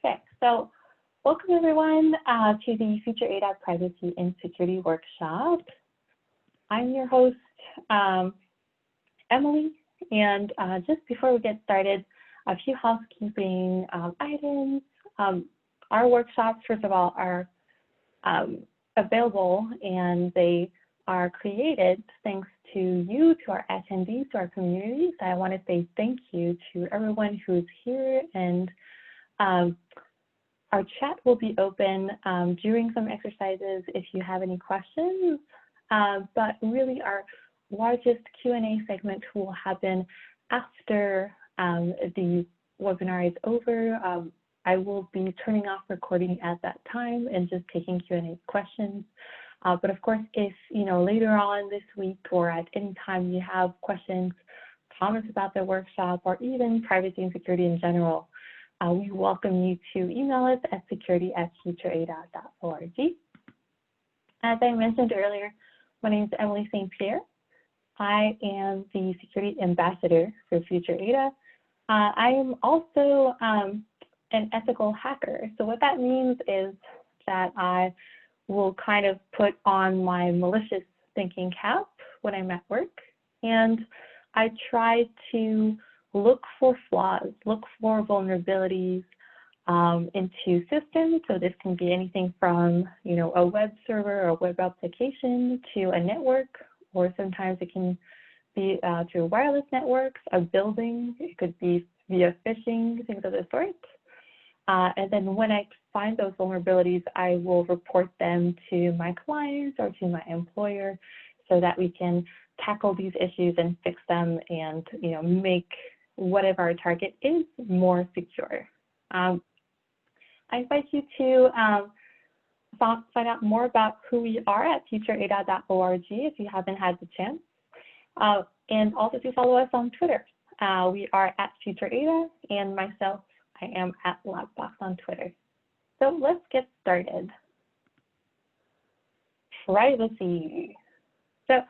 Okay, so welcome everyone to the Future ADAP Privacy and Security Workshop. I'm your host, Emily, and just before we get started, a few housekeeping items. Our workshops, first of all, are available and they are created thanks to you, to our attendees, to our community. So I want to say thank you to everyone who's here, and our chat will be open during some exercises if you have any questions, but really our largest Q&A segment will happen after the webinar is over. I will be turning off recording at that time and just taking Q&A questions. But of course, if later on this week or at any time you have questions, comments about the workshop, or even privacy and security in general, we welcome you to email us at security@futureada.org. As I mentioned earlier, my name is Emily St. Pierre. I am the security ambassador for Future ADA. I am also an ethical hacker. So what that means is that I will kind of put on my malicious thinking cap when I'm at work, and I try to look for flaws, look for vulnerabilities into systems. So this can be anything from a web server or a web application to a network, or sometimes it can be through wireless networks, a building. It could be via phishing, things of the sort. And then when I find those vulnerabilities, I will report them to my clients or to my employer so that we can tackle these issues and fix them and make whatever our target is more secure. I invite you to find out more about who we are at futureada.org if you haven't had the chance, and also to follow us on Twitter. We are at FutureAda, and myself, I am at Labbox on Twitter. So let's get started. Privacy. So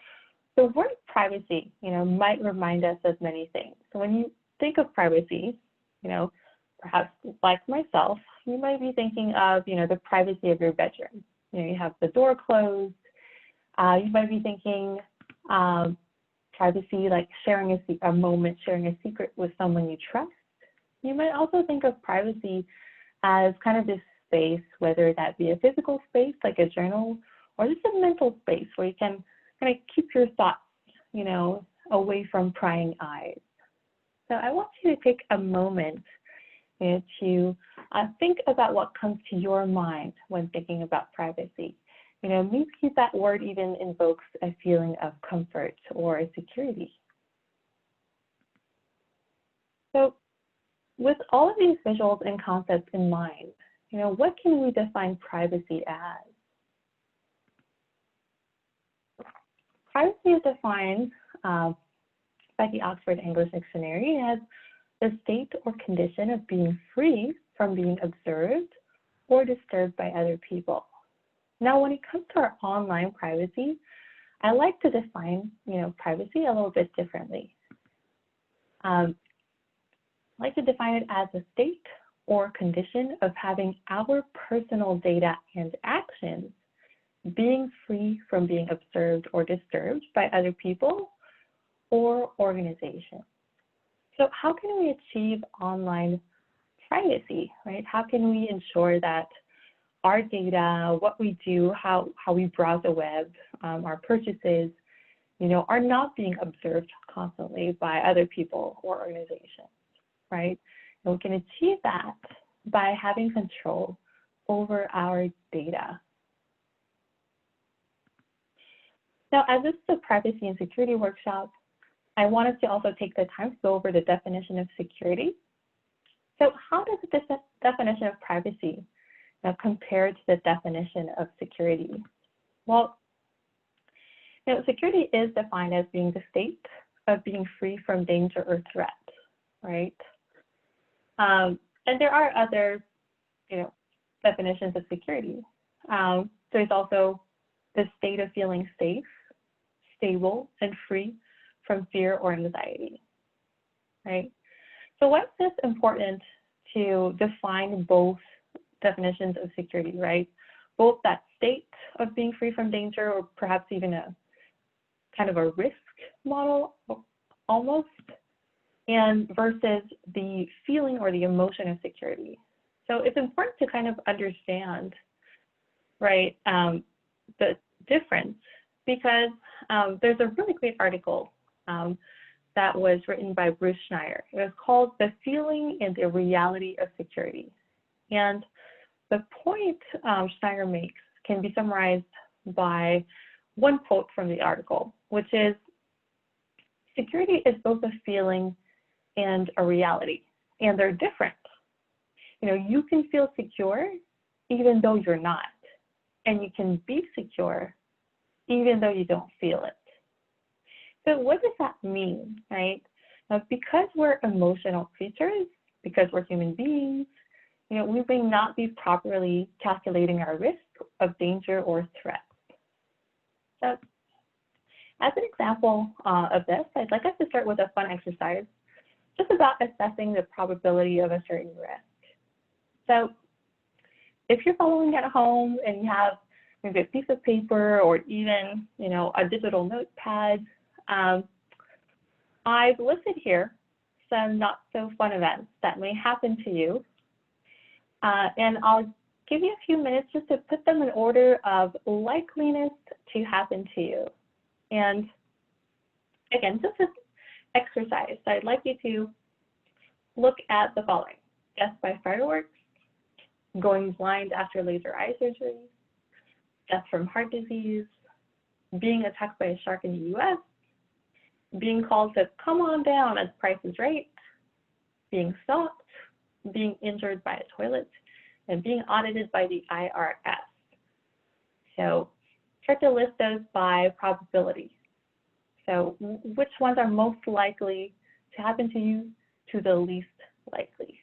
the word privacy, might remind us of many things. So when you think of privacy, perhaps like myself, you might be thinking of, the privacy of your bedroom. You have the door closed. You might be thinking privacy like sharing a moment, sharing a secret with someone you trust. You might also think of privacy as kind of this space, whether that be a physical space like a journal, or just a mental space where you can kind of keep your thoughts, away from prying eyes. So I want you to take a moment to think about what comes to your mind when thinking about privacy. Maybe that word even invokes a feeling of comfort or security. So with all of these visuals and concepts in mind, what can we define privacy as? Privacy is defined by the Oxford English Dictionary as the state or condition of being free from being observed or disturbed by other people. Now, when it comes to our online privacy, I like to define, privacy a little bit differently. I like to define it as a state or condition of having our personal data and actions being free from being observed or disturbed by other people or organizations. So how can we achieve online privacy, right? How can we ensure that our data, what we do, how we browse the web, our purchases, are not being observed constantly by other people or organizations, right? And we can achieve that by having control over our data. Now, as this is a privacy and security workshop, I wanted to also take the time to go over the definition of security. So how does the definition of privacy compare to the definition of security? Well, security is defined as being the state of being free from danger or threat, right? And there are other, definitions of security. There's also the state of feeling safe, stable, and free from fear or anxiety, right? So why is this important to define both definitions of security, right? Both that state of being free from danger, or perhaps even a kind of a risk model almost, and versus the feeling or the emotion of security. So it's important to kind of understand, right, the difference, because there's a really great article that was written by Bruce Schneier. It was called "The Feeling and the Reality of Security." And the point Schneier makes can be summarized by one quote from the article, which is, security is both a feeling and a reality, and they're different. You know, you can feel secure even though you're not, and you can be secure even though you don't feel it. So what does that mean, right? Now, because we're emotional creatures, because we're human beings, you know, we may not be properly calculating our risk of danger or threat. So as an example of this, I'd like us to start with a fun exercise just about assessing the probability of a certain risk. So if you're following at home and you have maybe a piece of paper or even, you know, a digital notepad, I've listed here some not so fun events that may happen to you. And I'll give you a few minutes just to put them in order of likeliness to happen to you. And again, just an exercise, I'd like you to look at the following: death by fireworks, going blind after laser eye surgery, death from heart disease, being attacked by a shark in the US, being called to come on down as Price is Right, being stalked, being injured by a toilet, and being audited by the IRS. So try to list those by probability. So which ones are most likely to happen to you to the least likely?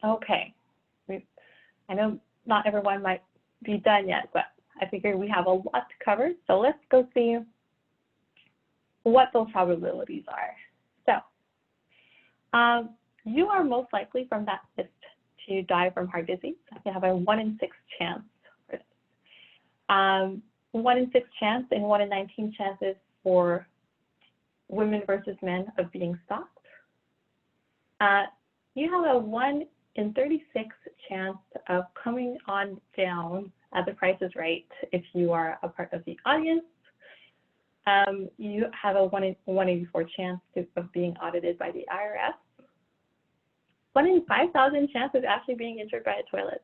Okay, I know not everyone might be done yet, but I figure we have a lot to cover. So let's go see what those probabilities are. So you are most likely from that list to die from heart disease. You have a 1 in 6 chance for this. 1 in 6 chance and 1 in 19 chances for women versus men of being stalked. You have a 1 in 36 chance of coming on down at The Price is Right if you are a part of the audience. You have a 1 in 184 chance of being audited by the IRS. 1 in 5,000 chance of actually being injured by a toilet.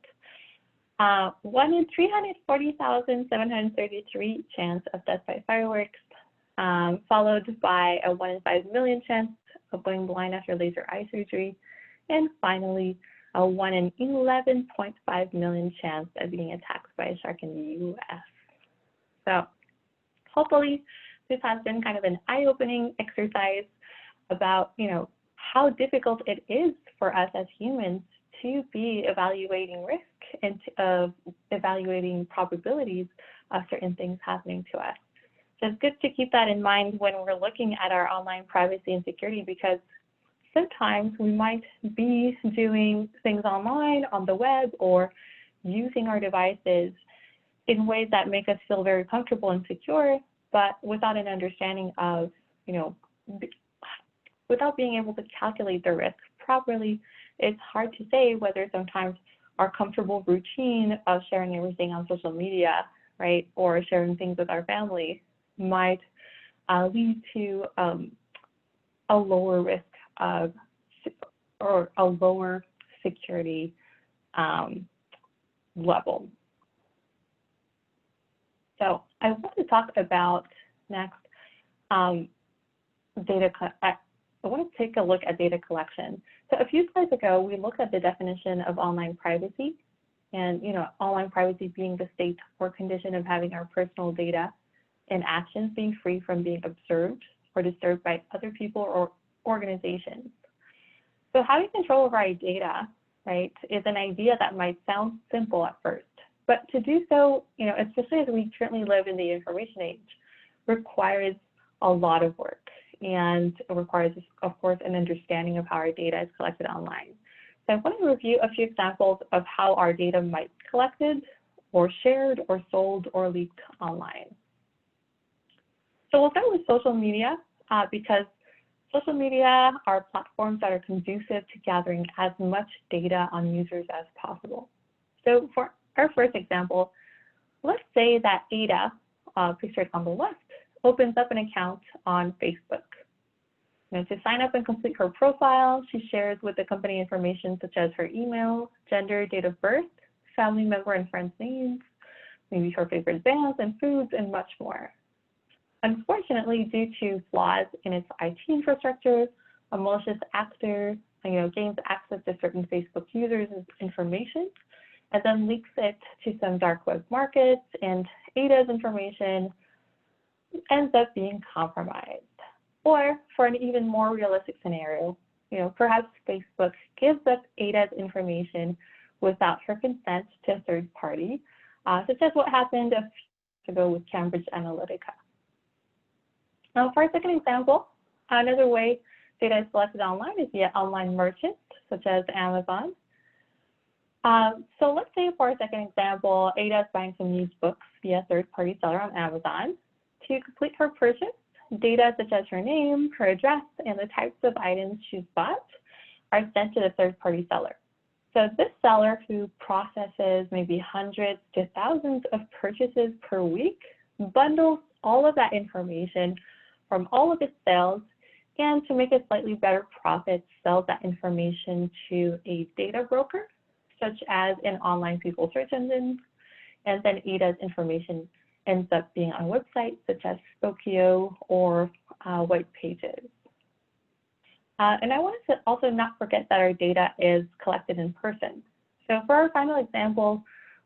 1 in 340,733 chance of death by fireworks, followed by a 1 in 5 million chance of going blind after laser eye surgery, and finally, a 1 in 11.5 million chance of being attacked by a shark in the US. So hopefully this has been kind of an eye-opening exercise about, you know, how difficult it is for us as humans to be evaluating risk and evaluating probabilities of certain things happening to us. So it's good to keep that in mind when we're looking at our online privacy and security, because sometimes we might be doing things online, on the web, or using our devices in ways that make us feel very comfortable and secure, but without an understanding of, you know, without being able to calculate the risk properly, it's hard to say whether sometimes our comfortable routine of sharing everything on social media, right, or sharing things with our family might lead to a lower risk of, or a lower security level. So I want to talk about next data. I want to take a look at data collection. So a few slides ago, we looked at the definition of online privacy, and online privacy being the state or condition of having our personal data and actions being free from being observed or disturbed by other people or organizations. So having control over our data, right, is an idea that might sound simple at first, but to do so, especially as we currently live in the information age, requires a lot of work, and it requires, of course, an understanding of how our data is collected online. So I want to review a few examples of how our data might be collected or shared or sold or leaked online. So we'll start with social media because social media are platforms that are conducive to gathering as much data on users as possible. So for our first example, let's say that Ada, pictured on the left, opens up an account on Facebook. To sign up and complete her profile, she shares with the company information such as her email, gender, date of birth, family member and friends' names, maybe her favorite bands and foods, and much more. Unfortunately, due to flaws in its IT infrastructure, a malicious actor gains access to certain Facebook users' information and then leaks it to some dark web markets, and Ada's information ends up being compromised. Or for an even more realistic scenario, perhaps Facebook gives up Ada's information without her consent to a third party, such as what happened a few years ago with Cambridge Analytica. Now, for our second example, another way data is collected online is via online merchants, such as Amazon. So let's say for our second example, Ada is buying some used books via third-party seller on Amazon. To complete her purchase, data such as her name, her address, and the types of items she's bought are sent to the third-party seller. So this seller, who processes maybe hundreds to thousands of purchases per week, bundles all of that information from all of its sales, and to make a slightly better profit, sells that information to a data broker, such as an online Google search engine, and then Ada's information ends up being on websites such as Spokeo or White Pages. And I want to also not forget that our data is collected in person. So for our final example,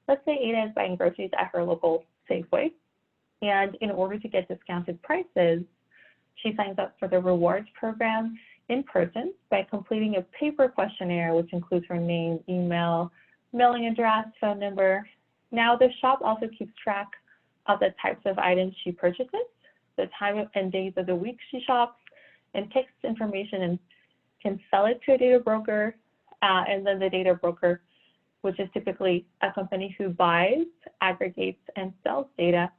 let's say Ada is buying groceries at her local Safeway, and in order to get discounted prices, she signs up for the rewards program in person by completing a paper questionnaire, which includes her name, email, mailing address, phone number. Now the shop also keeps track of the types of items she purchases, the time and days of the week she shops, and takes information and can sell it to a data broker. And then the data broker, which is typically a company who buys, aggregates, and sells data,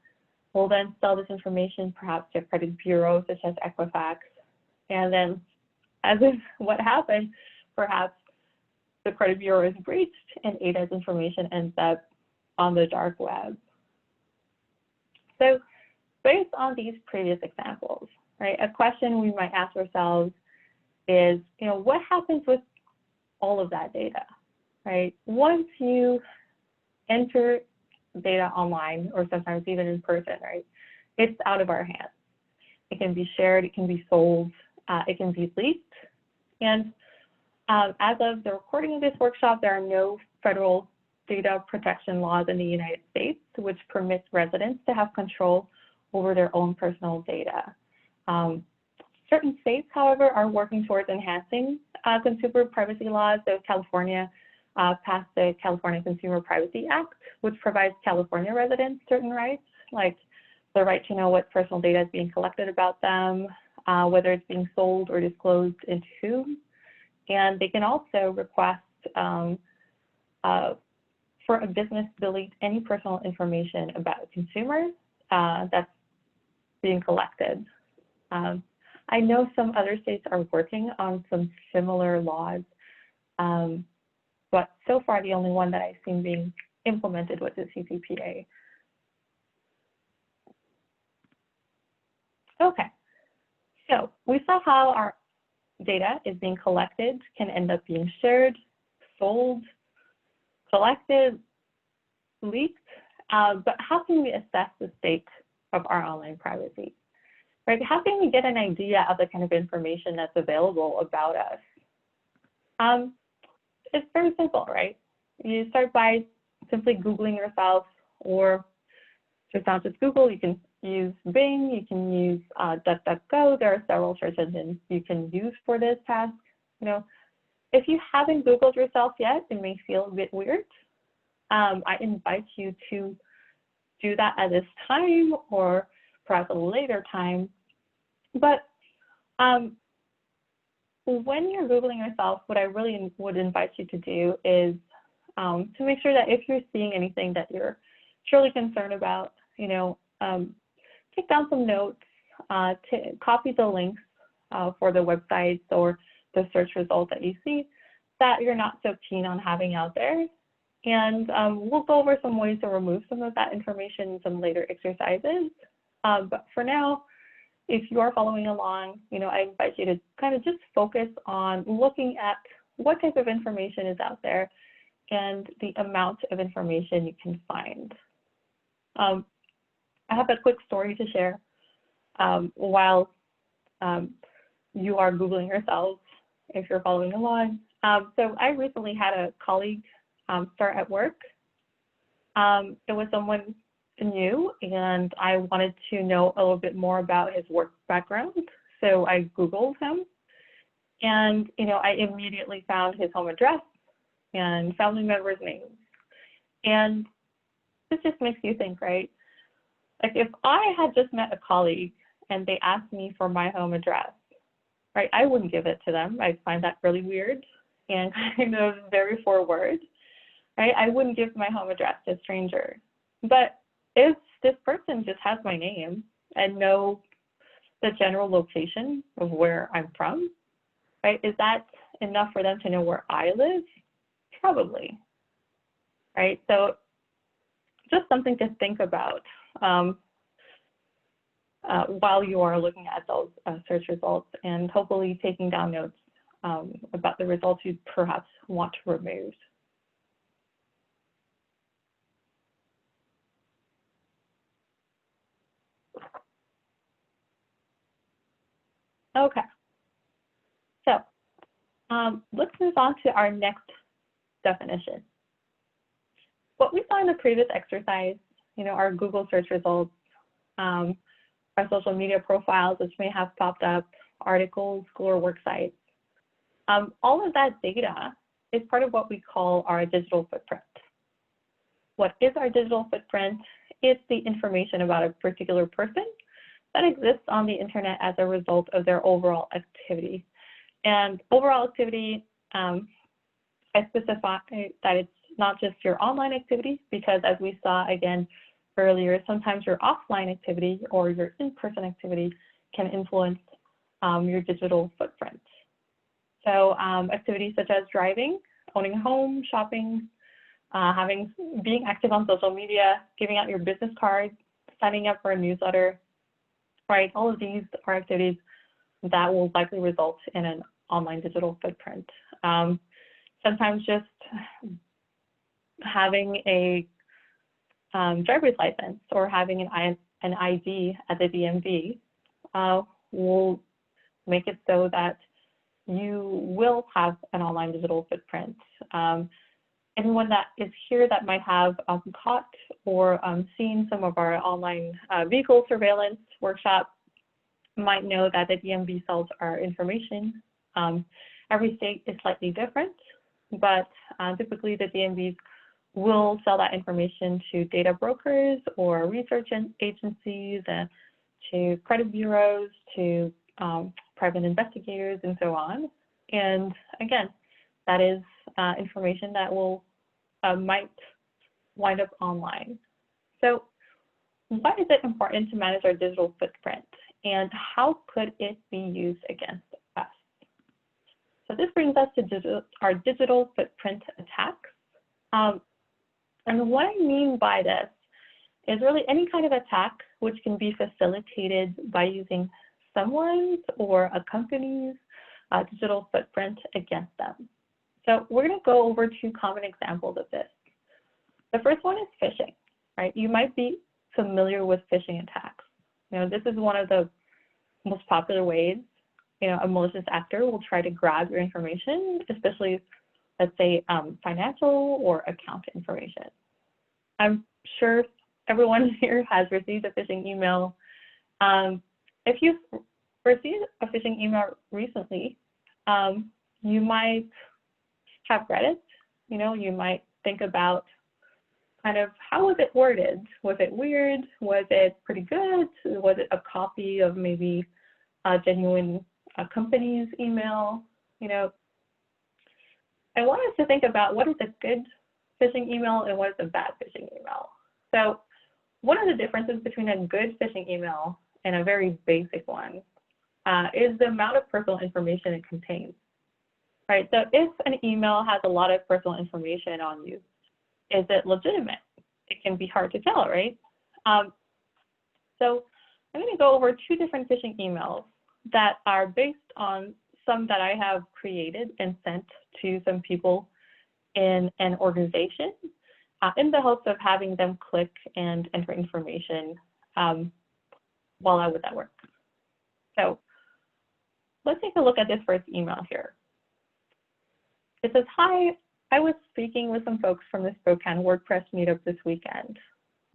will then sell this information perhaps to a credit bureau such as Equifax. And then, as if what happened, perhaps the credit bureau is breached and Ada's information ends up on the dark web. So based on these previous examples, right, a question we might ask ourselves is, what happens with all of that data, right? Once you enter data online, or sometimes even in person, right, it's out of our hands. It can be shared, it can be sold, it can be leaked. And as of the recording of this workshop, there are no federal data protection laws in the United States which permits residents to have control over their own personal data. Certain states, however, are working towards enhancing consumer privacy laws. So California passed the California Consumer Privacy Act, which provides California residents certain rights, like the right to know what personal data is being collected about them, whether it's being sold or disclosed and to whom. And they can also request for a business to delete any personal information about a consumer that's being collected. I know some other states are working on some similar laws, but so far the only one that I've seen being implemented was the CCPA. Okay, so we saw how our data is being collected, can end up being shared, sold, collected, leaked, but how can we assess the state of our online privacy? Right? How can we get an idea of the kind of information that's available about us? It's very simple, right? You start by simply Googling yourself, or just not just Google, you can use Bing, you can use DuckDuckGo. There are several search engines you can use for this task. You know, if you haven't Googled yourself yet, it may feel a bit weird. I invite you to do that at this time or perhaps a later time. But when you're Googling yourself, what I really would invite you to do is to make sure that if you're seeing anything that you're truly concerned about, you know, take down some notes, copy the links for the websites or the search results that you see that you're not so keen on having out there. And we'll go over some ways to remove some of that information in some later exercises. But for now, if you are following along, you know, I invite you to kind of just focus on looking at what type of information is out there and the amount of information you can find. I have a quick story to share while you are Googling yourselves, if you're following along. So I recently had a colleague start at work. It was someone new, and I wanted to know a little bit more about his work background. So I Googled him, and you know, I immediately found his home address and family members' names. And this just makes you think, right? Like if I had just met a colleague and they asked me for my home address, right, I wouldn't give it to them. I'd find that really weird and kind of very forward, right? I wouldn't give my home address to a stranger. But if this person just has my name and know the general location of where I'm from, right, is that enough for them to know where I live? Probably, right? So just something to think about while you are looking at those search results and hopefully taking down notes about the results you perhaps want to remove. Okay, so let's move on to our next definition. What we saw in the previous exercise, you know, our Google search results, our social media profiles, which may have popped up, articles, school or work sites. All of that data is part of what we call our digital footprint. What is our digital footprint? It's the information about a particular person that exists on the internet as a result of their overall activity. And overall activity, I specify that it's not just your online activity, because as we saw again earlier, sometimes your offline activity or your in-person activity can influence your digital footprint. So activities such as driving, owning a home, shopping, being active on social media, giving out your business cards, signing up for a newsletter, right? All of these are activities that will likely result in an online digital footprint. Sometimes just having a driver's license or having an ID at the DMV will make it so that you will have an online digital footprint. Anyone that is here that might have caught or seen some of our online vehicle surveillance workshop might know that the DMV sells our information. Every state is slightly different, but typically the DMVs will sell that information to data brokers or research agencies, and to credit bureaus, to private investigators, and so on. And again, that is information that will might wind up online. So why is it important to manage our digital footprint, and how could it be used against us? So this brings us to our digital footprint attacks. And what I mean by this is really any kind of attack which can be facilitated by using someone's or a company's digital footprint against them. So we're going to go over two common examples of this. The first one is phishing, right? You might be familiar with phishing attacks. You know, this is one of the most popular ways, you know, a malicious actor will try to grab your information, especially, let's say, financial or account information. I'm sure everyone here has received a phishing email. If you've received a phishing email recently, you might have read it. You know, you might think about kind of how was it worded? Was it weird? Was it pretty good? Was it a copy of maybe a genuine company's email? You know, I want us to think about what is a good phishing email and what is a bad phishing email. So one of the differences between a good phishing email and a very basic one is the amount of personal information it contains, right? So if an email has a lot of personal information on you, is it legitimate? It can be hard to tell, right? So I'm going to go over two different phishing emails that are based on some that I have created and sent to some people in an organization in the hopes of having them click and enter information while I was at work. So let's take a look at this first email here. It says, "Hi, I was speaking with some folks from the Spokane WordPress meetup this weekend.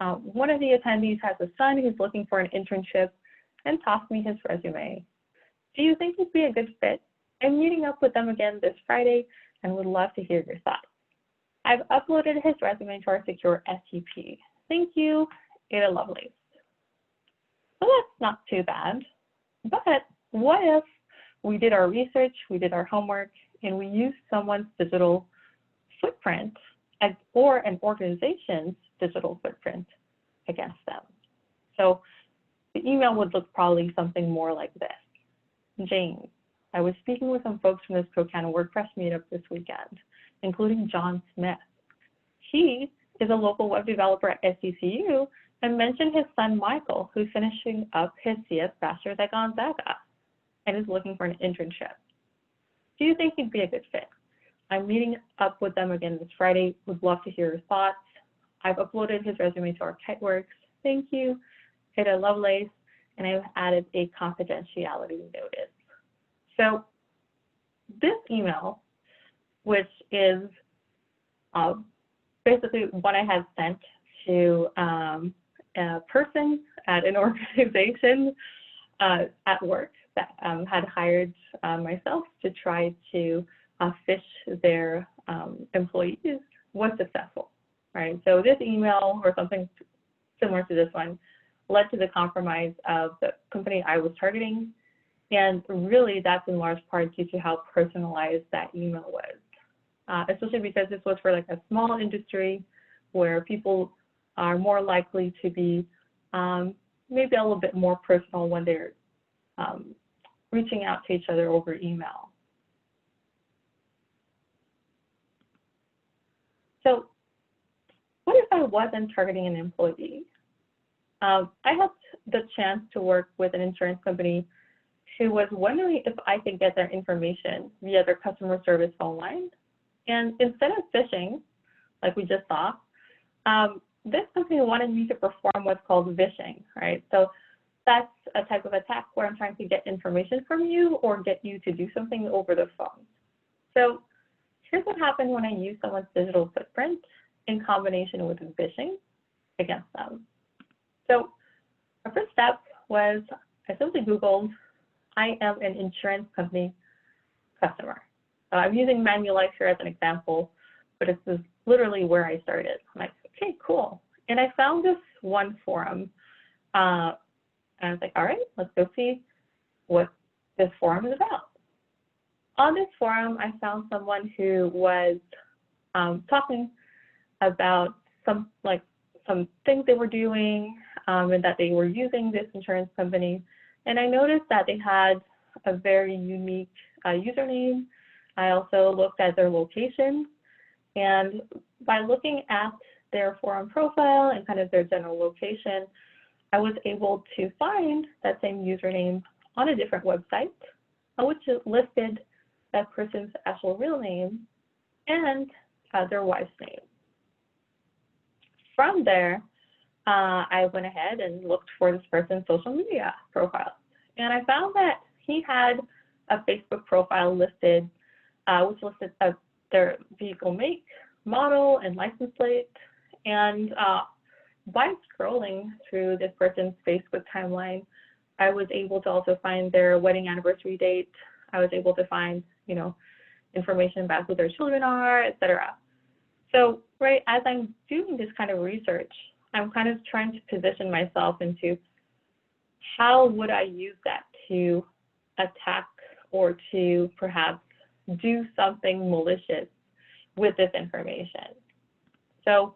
One of the attendees has a son who's looking for an internship and tossed me his resume. Do you think he'd be a good fit? I'm meeting up with them again this Friday and would love to hear your thoughts. I've uploaded his resume to our secure STP. Thank you, Ada Lovelace." So that's not too bad, but what if we did our research, we did our homework, and we used someone's digital footprint or an organization's digital footprint against them? So the email would look probably something more like this. "Jane, I was speaking with some folks from the Spokane WordPress meetup this weekend, including John Smith. He is a local web developer at SCCU and mentioned his son Michael, who's finishing up his CS Bachelor's at Gonzaga and is looking for an internship. Do you think he'd be a good fit? I'm meeting up with them again this Friday. Would love to hear your thoughts. I've uploaded his resume to our Kiteworks. Thank you, Ada Lovelace, and I've added a confidentiality notice." So this email, which is basically what I had sent to a person at an organization at work that had hired myself to try to phish their employees, was successful, right? So this email or something similar to this one led to the compromise of the company I was targeting. And really that's in large part due to how personalized that email was, especially because this was for like a small industry where people are more likely to be maybe a little bit more personal when they're reaching out to each other over email. So what if I wasn't targeting an employee? I had the chance to work with an insurance company who was wondering if I could get their information via their customer service phone line. And instead of phishing, like we just saw, this company wanted me to perform what's called Vishing, right? So that's a type of attack where I'm trying to get information from you or get you to do something over the phone. So here's what happened when I used someone's digital footprint in combination with Vishing against them. So our first step was I simply Googled, "I am an insurance company customer." I'm using Manulife here as an example, but this is literally where I started. I'm like, okay, cool. And I found this one forum, and I was like, all right, let's go see what this forum is about. On this forum, I found someone who was talking about some things they were doing and that they were using this insurance company. And I noticed that they had a very unique username. I also looked at their location, and by looking at their forum profile and kind of their general location, I was able to find that same username on a different website, which listed that person's actual real name and their wife's name. From there, I went ahead and looked for this person's social media profile, and I found that he had a Facebook profile listed, which listed their vehicle make, model, and license plate. And by scrolling through this person's Facebook timeline, I was able to also find their wedding anniversary date. I was able to find, information about who their children are, etc. So, right, as I'm doing this kind of research, I'm kind of trying to position myself into how would I use that to attack or to perhaps do something malicious with this information. So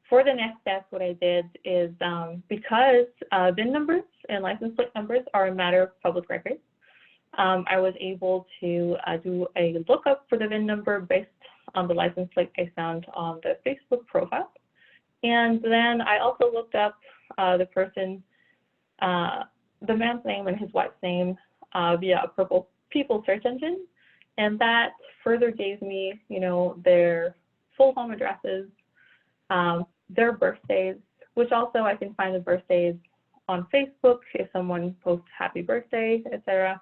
for the next step, what I did is because VIN numbers and license plate numbers are a matter of public record, I was able to do a lookup for the VIN number based on the license plate I found on the Facebook profile. And then I also looked up the person, the man's name and his wife's name via a Purple People search engine. And that further gave me, their full home addresses, their birthdays, which also I can find the birthdays on Facebook if someone posts happy birthday, etc.,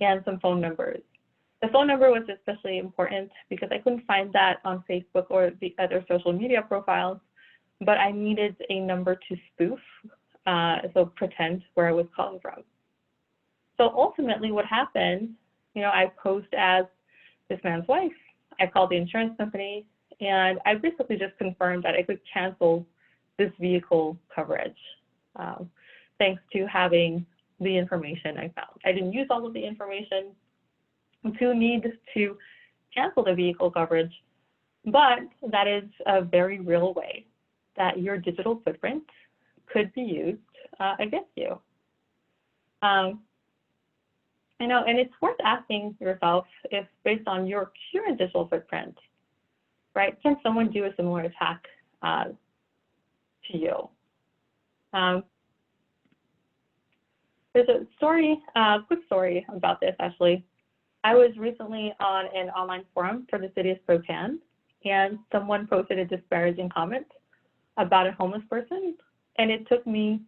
and some phone numbers. The phone number was especially important because I couldn't find that on Facebook or the other social media profiles, but I needed a number to spoof, so pretend where I was calling from. So ultimately what happened, I posed as this man's wife. I called the insurance company, and I basically just confirmed that I could cancel this vehicle coverage, thanks to having the information I found. I didn't use all of the information to need to cancel the vehicle coverage, but that is a very real way that your digital footprint could be used against you. And it's worth asking yourself if, based on your current digital footprint, right, can someone do a similar attack to you? There's a story, quick story about this actually. I was recently on an online forum for the city of Spokane, and someone posted a disparaging comment about a homeless person, and it took me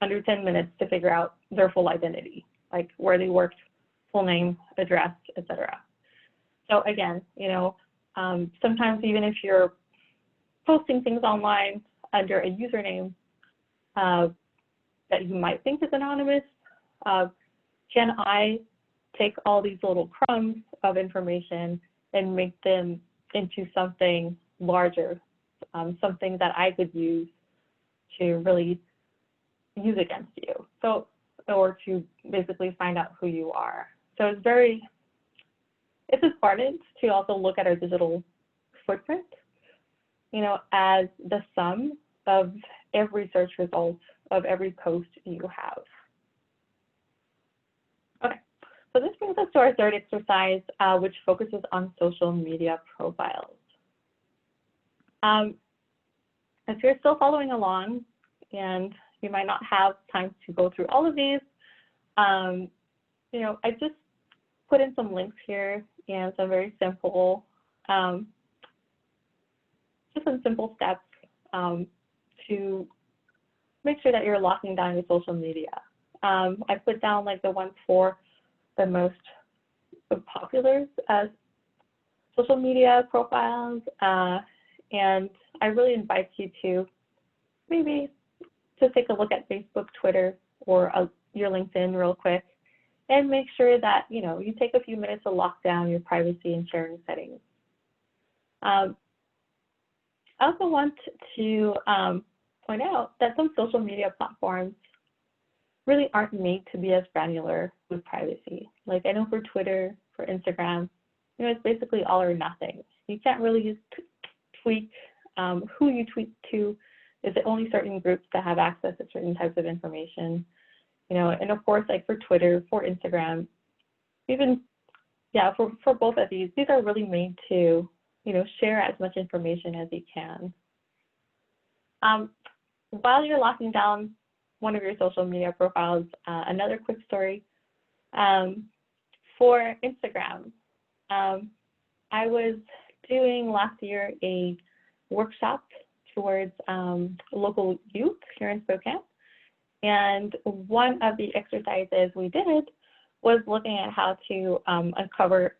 under 10 minutes to figure out their full identity, like where they worked, full name, address, etc. So again, sometimes even if you're posting things online under a username that you might think is anonymous, can I take all these little crumbs of information and make them into something larger, something that I could use to really use against you, or to basically find out who you are. So it's important to also look at our digital footprint, as the sum of every search result of every post you have. Okay, so this brings us to our third exercise, which focuses on social media profiles. If you're still following along, and you might not have time to go through all of these, I just put in some links here and some very simple, just some simple steps to make sure that you're locking down your social media. I put down like the ones for the most popular social media profiles, and I really invite you to maybe to take a look at Facebook, Twitter, or your LinkedIn real quick, and make sure that you take a few minutes to lock down your privacy and sharing settings. I also want to point out that some social media platforms really aren't made to be as granular with privacy. Like I know for Twitter, for Instagram, it's basically all or nothing. You can't really tweak who you tweet to. Is it only certain groups that have access to certain types of information? And of course, like for Twitter, for Instagram, even, for both of these are really made to, share as much information as you can. While you're locking down one of your social media profiles, another quick story. For Instagram, I was doing last year a workshop towards local youth here in Spokane. And one of the exercises we did was looking at how to uncover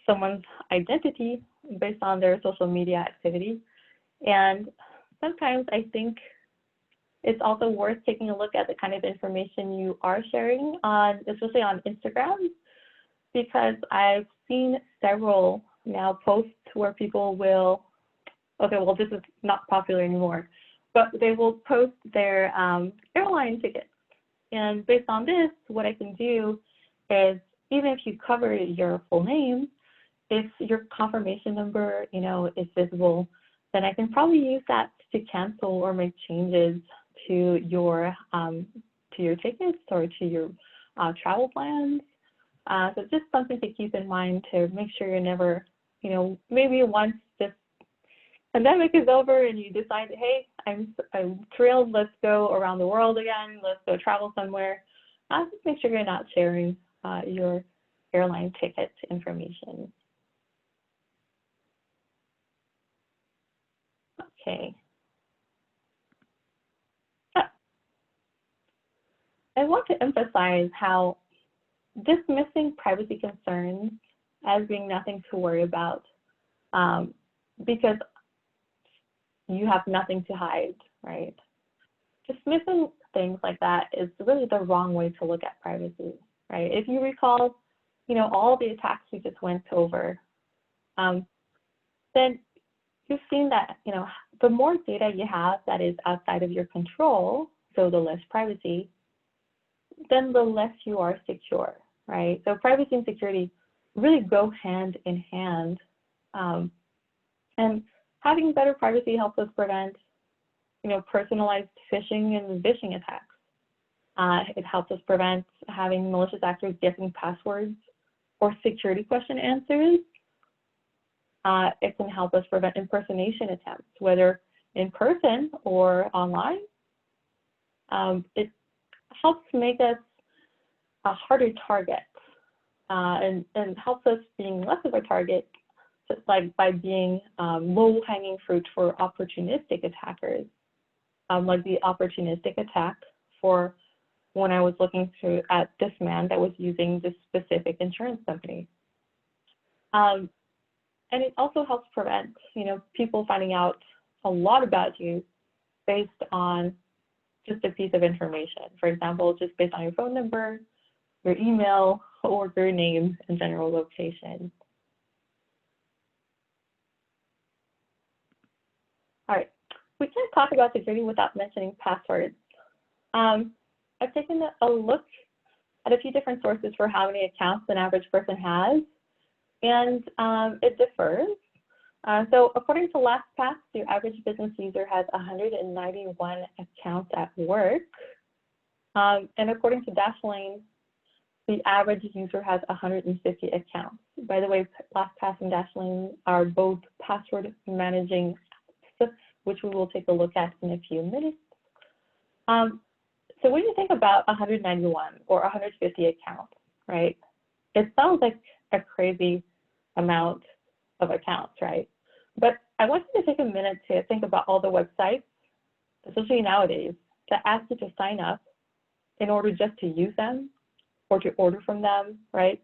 someone's identity based on their social media activity. And sometimes I think it's also worth taking a look at the kind of information you are sharing on, especially on Instagram, because I've seen several now posts where people will, okay, well, this is not popular anymore, but they will post their airline tickets. And based on this, what I can do is, even if you cover your full name, if your confirmation number, is visible, then I can probably use that to cancel or make changes to your tickets or to your travel plans. So just something to keep in mind to make sure you're never, maybe once this pandemic is over and you decide, hey, I'm thrilled, let's go around the world again, let's go travel somewhere, just make sure you're not sharing your airline ticket information. Okay. I want to emphasize how dismissing privacy concerns as being nothing to worry about, because you have nothing to hide, right? Dismissing things like that is really the wrong way to look at privacy, right? If you recall, all the attacks we just went over, then you've seen that, the more data you have that is outside of your control, so the less privacy, then the less you are secure, right? So privacy and security really go hand in hand. And having better privacy helps us prevent, personalized phishing and vishing attacks. It helps us prevent having malicious actors guessing passwords or security question answers. It can help us prevent impersonation attempts, whether in person or online. It helps make us a harder target and helps us being less of a target, just like by being low-hanging fruit for opportunistic attackers, like the opportunistic attack for when I was looking at this man that was using this specific insurance company. And it also helps prevent, people finding out a lot about you based on just a piece of information. For example, just based on your phone number, your email, or your name and general location. All right, we can't talk about security without mentioning passwords. I've taken a look at a few different sources for how many accounts an average person has, and it differs. So according to LastPass, your average business user has 191 accounts at work. And according to Dashlane, the average user has 150 accounts. By the way, LastPass and Dashlane are both password managing apps, which we will take a look at in a few minutes. So when you think about 191 or 150 accounts, right, it sounds like a crazy amount of accounts, right? But I want you to take a minute to think about all the websites, especially nowadays, that ask you to sign up in order just to use them or to order from them, right?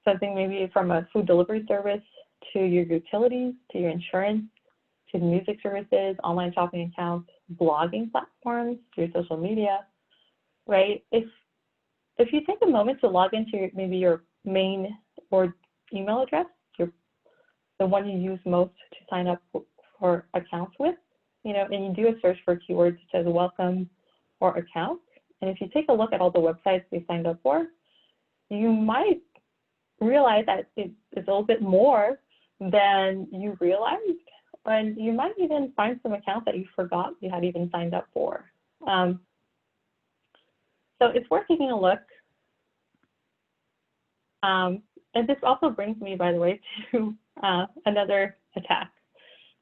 Something maybe from a food delivery service to your utilities, to your insurance, to music services, online shopping accounts, blogging platforms, to your social media, right? If you take a moment to log into maybe your main or email address, the one you use most to sign up for accounts with, and you do a search for keywords such as welcome or account, and if you take a look at all the websites you signed up for, you might realize that it's a little bit more than you realized, and you might even find some accounts that you forgot you had even signed up for. So it's worth taking a look. And this also brings me, by the way, to another attack,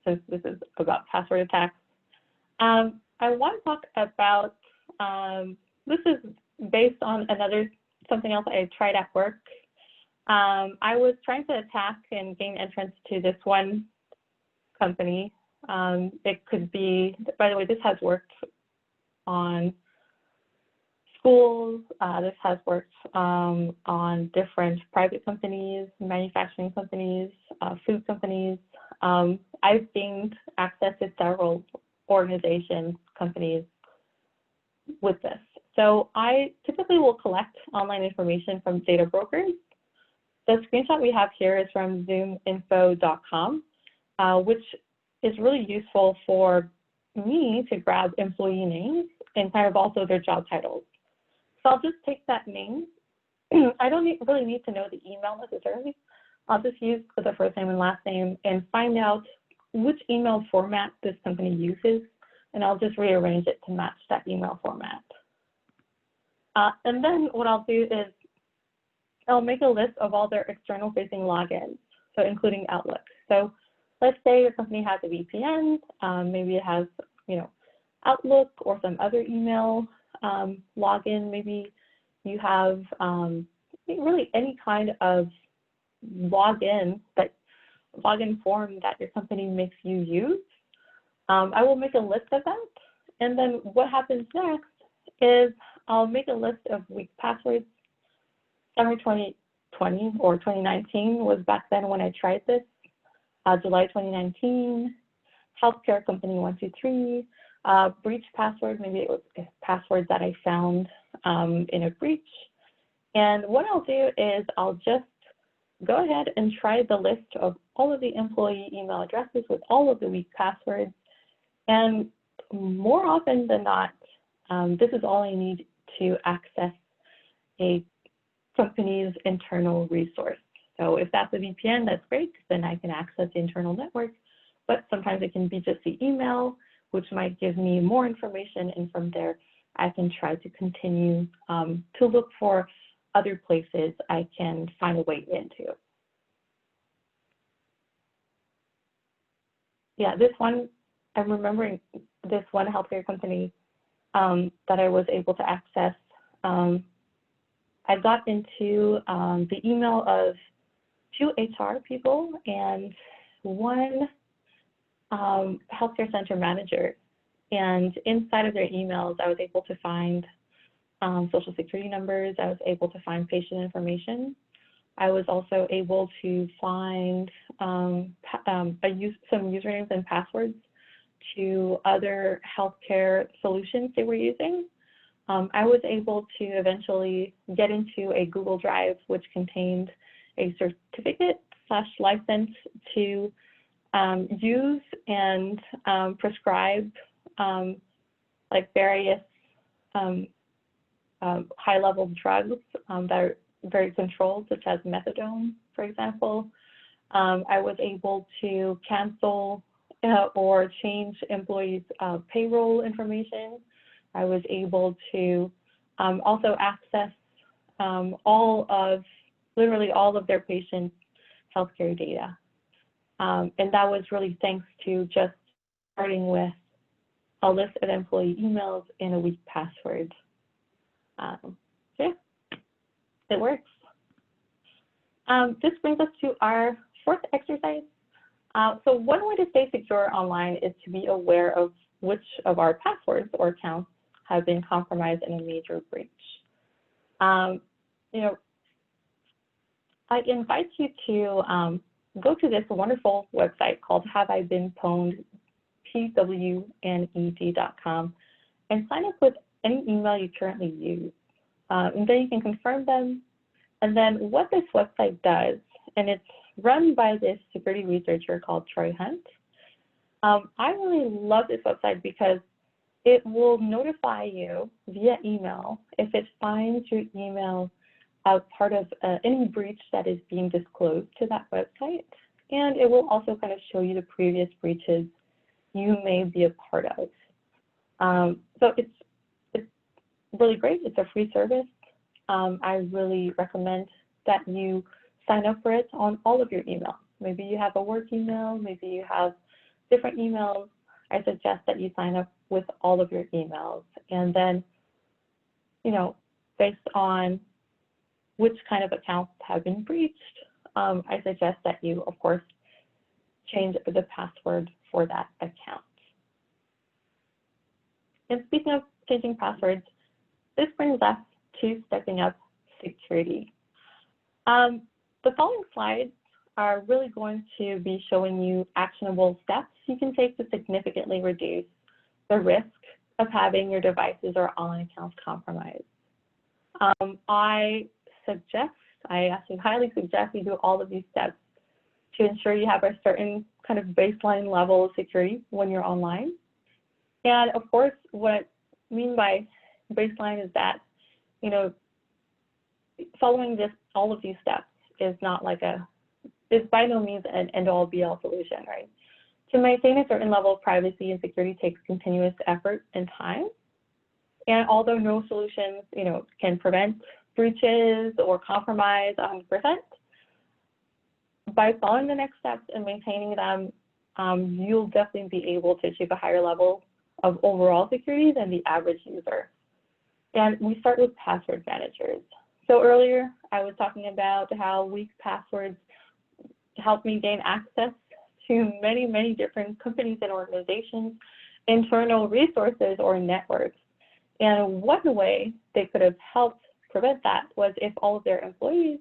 since this is about password attacks. I want to talk about, this is based on something else I tried at work. I was trying to attack and gain entrance to this one company. It could be, by the way, this has worked on schools, this has worked on different private companies, manufacturing companies, food companies. I've gained access to several organizations, companies, with this. So I typically will collect online information from data brokers. The screenshot we have here is from zoominfo.com, which is really useful for me to grab employee names and kind of also their job titles. So I'll just take that name. I don't really need to know the email necessarily. I'll just use the first name and last name and find out which email format this company uses, and I'll just rearrange it to match that email format. And then what I'll do is I'll make a list of all their external facing logins, so including Outlook. So let's say your company has a VPN, maybe it has, Outlook or some other email login. Maybe you have really any kind of login form that your company makes you use. I will make a list of that, and then what happens next is I'll make a list of weak passwords. Summer 2020 or 2019 was back then when I tried this. July 2019, healthcare company 123, breach password, maybe it was a password that I found in a breach. And what I'll do is I'll just go ahead and try the list of all of the employee email addresses with all of the weak passwords. And more often than not, this is all I need to access a company's internal resource. So if that's a VPN, that's great, then I can access the internal network. But sometimes it can be just the email, which might give me more information. And from there, I can try to continue to look for other places I can find a way into. Yeah, this one, I'm remembering this one healthcare company that I was able to access. I got into the email of 2 HR people and 1 healthcare center manager. And inside of their emails, I was able to find social security numbers. I was able to find patient information. I was also able to find some usernames and passwords to other healthcare solutions they were using. I was able to eventually get into a Google Drive, which contained a certificate/license to use and prescribe like various high-level drugs that are very controlled, such as methadone, for example. I was able to cancel or change employees' payroll information. I was able to also access literally all of their patient healthcare data. And that was really thanks to just starting with a list of employee emails and a weak password. Yeah, it works. This brings us to our 4th exercise. So one way to stay secure online is to be aware of which of our passwords or accounts have been compromised in a major breach. I invite you to go to this wonderful website called Have I Been Pwned, pwned.com, and sign up with any email you currently use. And then you can confirm them. And then what this website does, and it's run by this security researcher called Troy Hunt. I really love this website because it will notify you via email if it finds your email as part of any breach that is being disclosed to that website. And it will also kind of show you the previous breaches you may be a part of. So it's really great. It's a free service. I really recommend that you sign up for it on all of your emails. Maybe you have a work email, maybe you have different emails. I suggest that you sign up with all of your emails. And then, based on which kind of accounts have been breached, I suggest that you, of course, change the password for that account. And speaking of changing passwords, this brings us to stepping up security. The following slides are really going to be showing you actionable steps you can take to significantly reduce the risk of having your devices or online accounts compromised. I actually highly suggest you do all of these steps to ensure you have a certain kind of baseline level of security when you're online. And of course, what I mean by baseline is that, you know, following all of these steps is not like is by no means an end-all be-all solution, right? To maintain a certain level of privacy and security takes continuous effort and time. And although no solutions, you know, can prevent breaches or compromise 100%, by following the next steps and maintaining them, you'll definitely be able to achieve a higher level of overall security than the average user. And we start with password managers. So earlier, I was talking about how weak passwords help me gain access to many, many different companies and organizations, internal resources or networks. And one way they could have helped prevent that was if all of their employees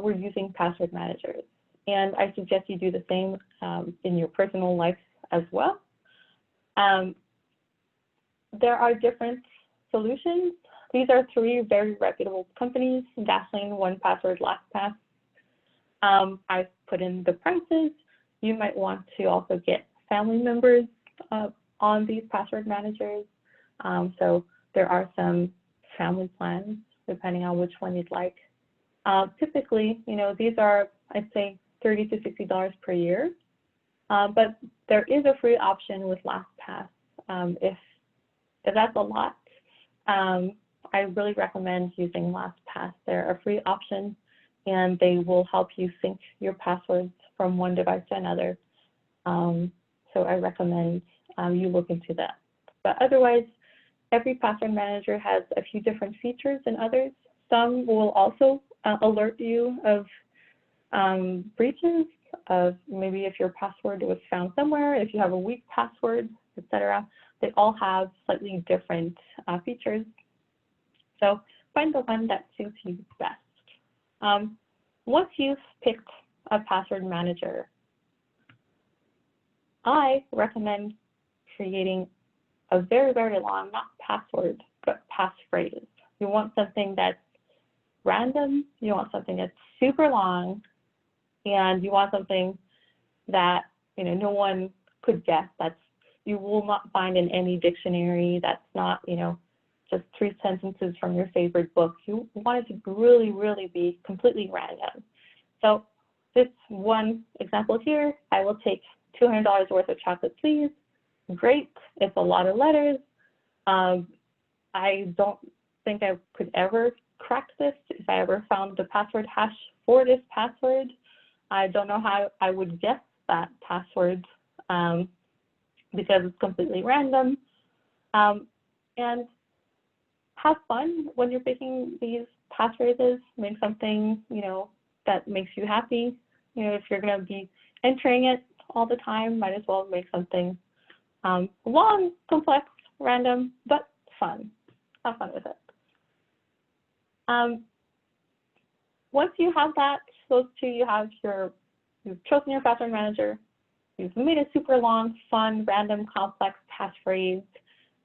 were using password managers. And I suggest you do the same in your personal life as well. There are different solutions. These are 3 very reputable companies: Dashlane, 1Password, LastPass. I've put in the prices. You might want to also get family members on these password managers. So there are some family plans depending on which one you'd like. Typically, you know, these are, I'd say, $30 to $60 per year. But there is a free option with LastPass. If that's a lot, I really recommend using LastPass. They're a free option, and they will help you sync your passwords from one device to another. So I recommend you look into that. But otherwise, every password manager has a few different features than others. Some will also alert you of breaches, of maybe if your password was found somewhere, if you have a weak password, etc. They all have slightly different features. So find the one that suits you best. Once you've picked a password manager, I recommend creating a very, very long, not password, but passphrase. You want something that's random, you want something that's super long, and you want something that, you know, no one could guess. You will not find in any dictionary. That's not, you know, just 3 sentences from your favorite book. You want it to really, really be completely random. So this one example here, I will take $200 worth of chocolate, please. Great, it's a lot of letters. I don't think I could ever crack this if I ever found the password hash for this password. I don't know how I would guess that password because it's completely random. And have fun when you're picking these passphrases. Make something, you know, that makes you happy. You know, if you're going to be entering it all the time, might as well make something long, complex, random, but fun. Have fun with it. Once you have those 2, you've chosen your password manager, you've made a super long, fun, random, complex passphrase.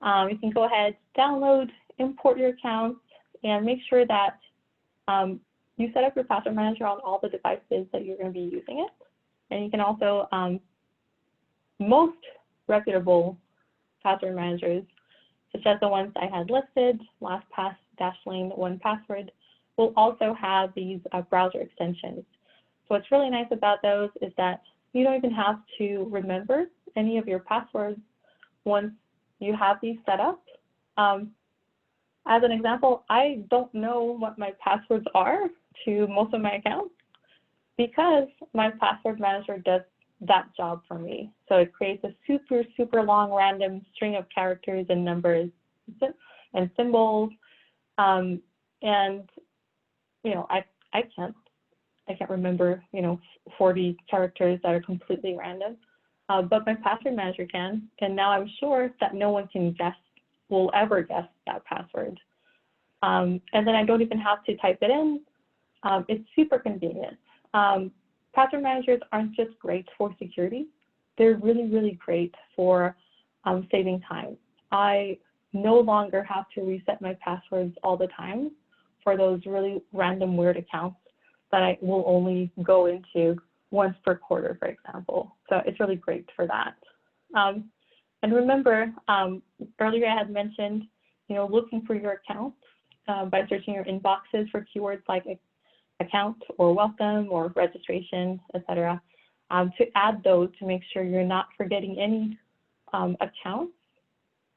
You can go ahead, download, import your accounts, and make sure that you set up your password manager on all the devices that you're going to be using it. And you can also, most reputable password managers, such as the ones I had listed, LastPass, Dashlane, 1Password, will also have these browser extensions. So what's really nice about those is that you don't even have to remember any of your passwords once you have these set up. As an example, I don't know what my passwords are to most of my accounts because my password manager does that job for me. So it creates a super, super long random string of characters and numbers and symbols. And, you know, I can't remember, you know, 40 characters that are completely random, but my password manager can. And now I'm sure that no one will ever guess that password. And then I don't even have to type it in. It's super convenient. Password managers aren't just great for security. They're really, really great for saving time. I no longer have to reset my passwords all the time for those really random weird accounts that I will only go into once per quarter, for example. So it's really great for that. And remember, earlier I had mentioned, looking for your accounts by searching your inboxes for keywords like account or welcome or registration, etc. To add those to make sure you're not forgetting any accounts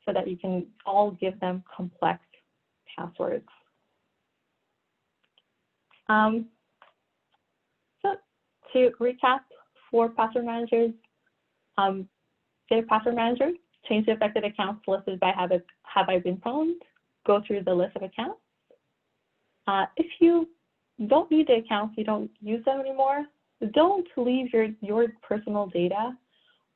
so that you can all give them complex passwords. So to recap, for password managers, get a password manager, change the affected accounts listed by have I been pwned, go through the list of accounts. If you don't need the accounts, you don't use them anymore, don't leave your personal data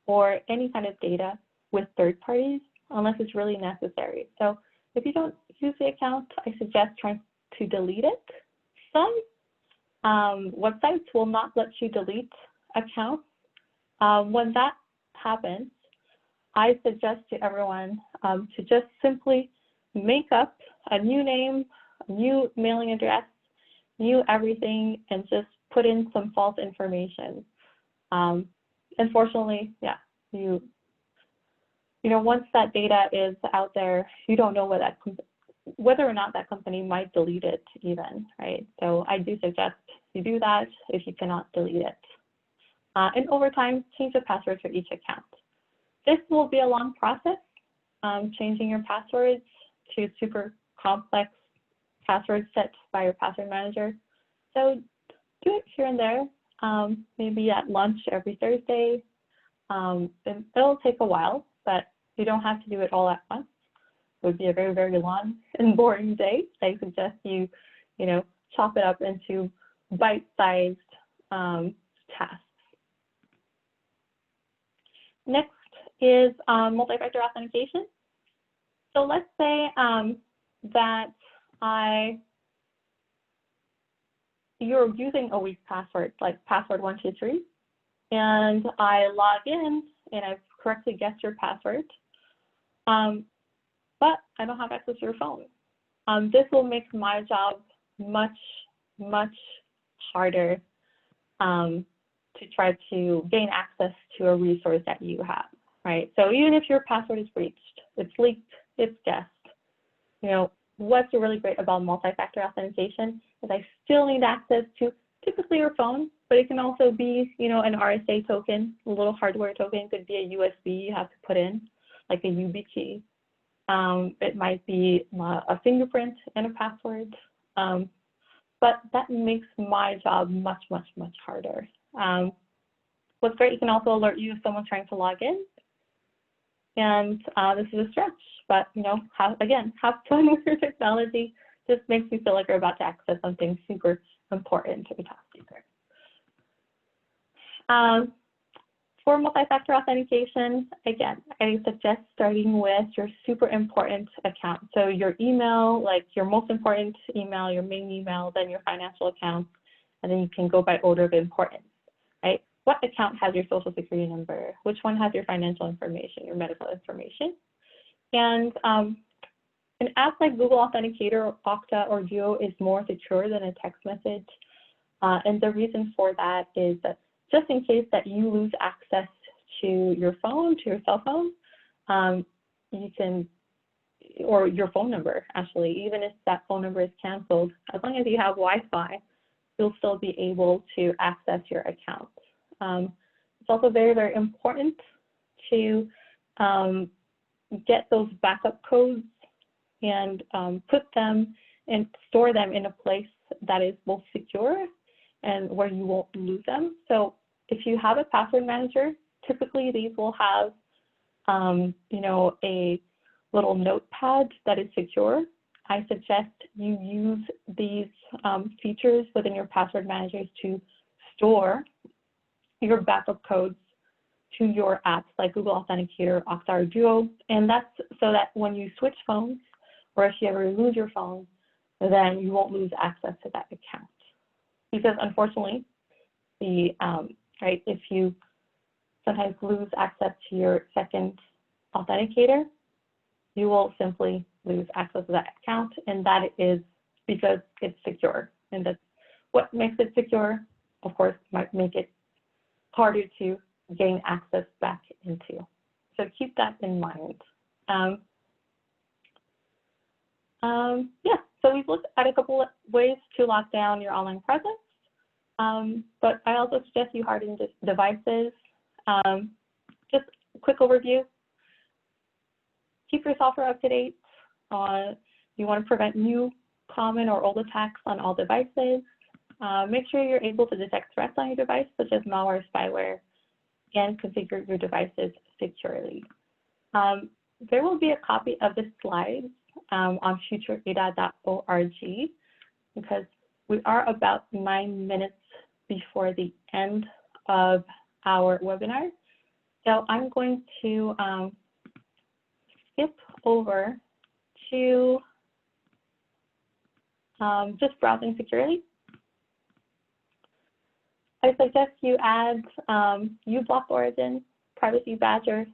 or any kind of data with third parties unless it's really necessary. So if you don't use the account, I suggest trying to delete it. Some websites will not let you delete accounts. When that happens, I suggest to everyone to just simply make up a new name, a new mailing address, new everything, and just put in some false information. Unfortunately, yeah, once that data is out there, you don't know whether or not that company might delete it even, right? So I do suggest you do that if you cannot delete it. And over time, change the password for each account. This will be a long process, changing your passwords to super complex passwords set by your password manager. So do it here and there, maybe at lunch every Thursday. It'll take a while, but you don't have to do it all at once. It would be a very, very long and boring day. I suggest you, chop it up into bite-sized tasks. Next is multi-factor authentication. So let's say that you're using a weak password, like password 123, and I log in and I've correctly guessed your password, but I don't have access to your phone. This will make my job much, much harder to try to gain access to a resource that you have, right? So even if your password is breached, it's leaked, it's guessed, what's really great about multi-factor authentication is I still need access to typically your phone, but it can also be, an RSA token, a little hardware token. It could be a USB you have to put in, like a YubiKey. It might be a fingerprint and a password, but that makes my job much, much, much harder. What's great, it can also alert you if someone's trying to log in. And this is a stretch, but have fun with your technology. Just makes you feel like you're about to access something super important to the top secret. For multi-factor authentication, again, I suggest starting with your super important account. So your email, like your most important email, your main email, then your financial account, and then you can go by order of importance, right? What account has your social security number? Which one has your financial information, your medical information? And an app like Google Authenticator, Okta, or Duo is more secure than a text message. And the reason for that is that just in case that you lose access to your phone, to your cell phone, you can, or your phone number, actually, even if that phone number is canceled, as long as you have Wi-Fi, you'll still be able to access your account. It's also very, very important to get those backup codes and put them and store them in a place that is both secure and where you won't lose them. So if you have a password manager, typically these will have, a little notepad that is secure. I suggest you use these features within your password managers to store your backup codes to your apps like Google Authenticator, Okta, or Duo. And that's so that when you switch phones, or if you ever lose your phone, then you won't lose access to that account. Because unfortunately, if you sometimes lose access to your second authenticator, you will simply lose access to that account, and that is because it's secure. And that's what makes it secure, of course, might make it harder to gain access back into. So keep that in mind. Yeah, so we've looked at a couple of ways to lock down your online presence, but I also suggest you harden devices. Just a quick overview. Keep your software up to date. You want to prevent new, common, or old attacks on all devices. Make sure you're able to detect threats on your device, such as malware, spyware, and configure your devices securely. There will be a copy of the slides on futureada.org because we are about 9 minutes before the end of our webinar. So I'm going to skip over to just browsing securely. I suggest you add uBlock Origin, Privacy Badger,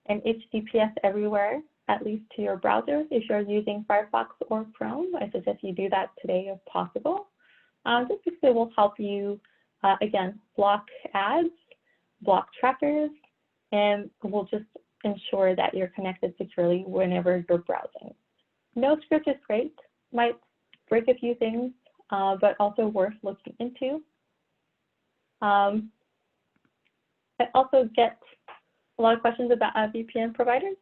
and HTTPS everywhere, at least to your browser. If you're using Firefox or Chrome, I suggest you do that today if possible. Just because it will help you, again, block ads, block trackers, and will just ensure that you're connected securely whenever you're browsing. No script is great, might break a few things, but also worth looking into. I also get a lot of questions about VPN providers.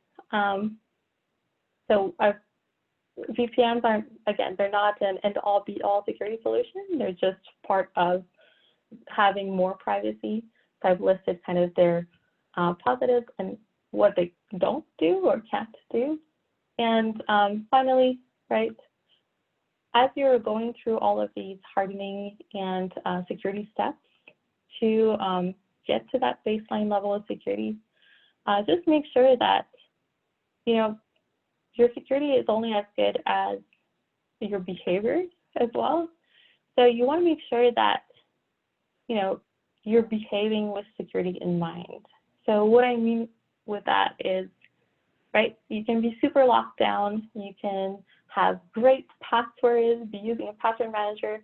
VPNs aren't, again, they're not an end-all be-all security solution. They're just part of having more privacy. So I've listed kind of their positives and what they don't do or can't do. And finally, right, as you're going through all of these hardening and security steps to get to that baseline level of security, just make sure that, you know, your security is only as good as your behaviors as well. So you want to make sure that, you know, you're behaving with security in mind. So what I mean with that is, right, you can be super locked down, you can have great passwords, be using a password manager,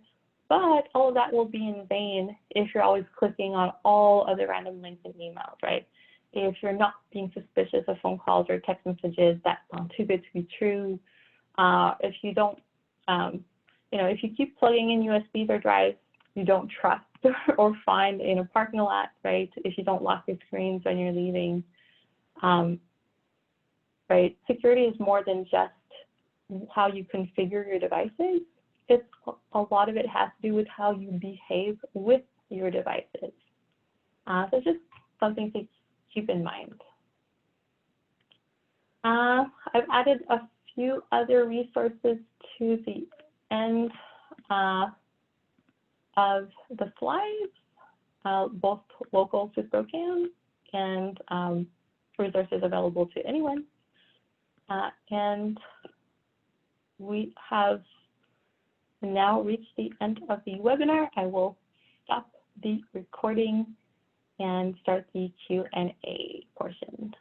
but all of that will be in vain if you're always clicking on all of the random links and emails, right? If you're not being suspicious of phone calls or text messages that sound too good to be true, if you don't, you know, if you keep plugging in USBs or drives you don't trust or find in a parking lot, right? If you don't lock your screens when you're leaving, right? Security is more than just how you configure your devices. It's a lot of it has to do with how you behave with your devices. So just something to keep in mind. I've added a few other resources to the end of the slides, both local to Spokane and resources available to anyone. And we have now reached the end of the webinar. I will stop the recording and start the Q&A portion.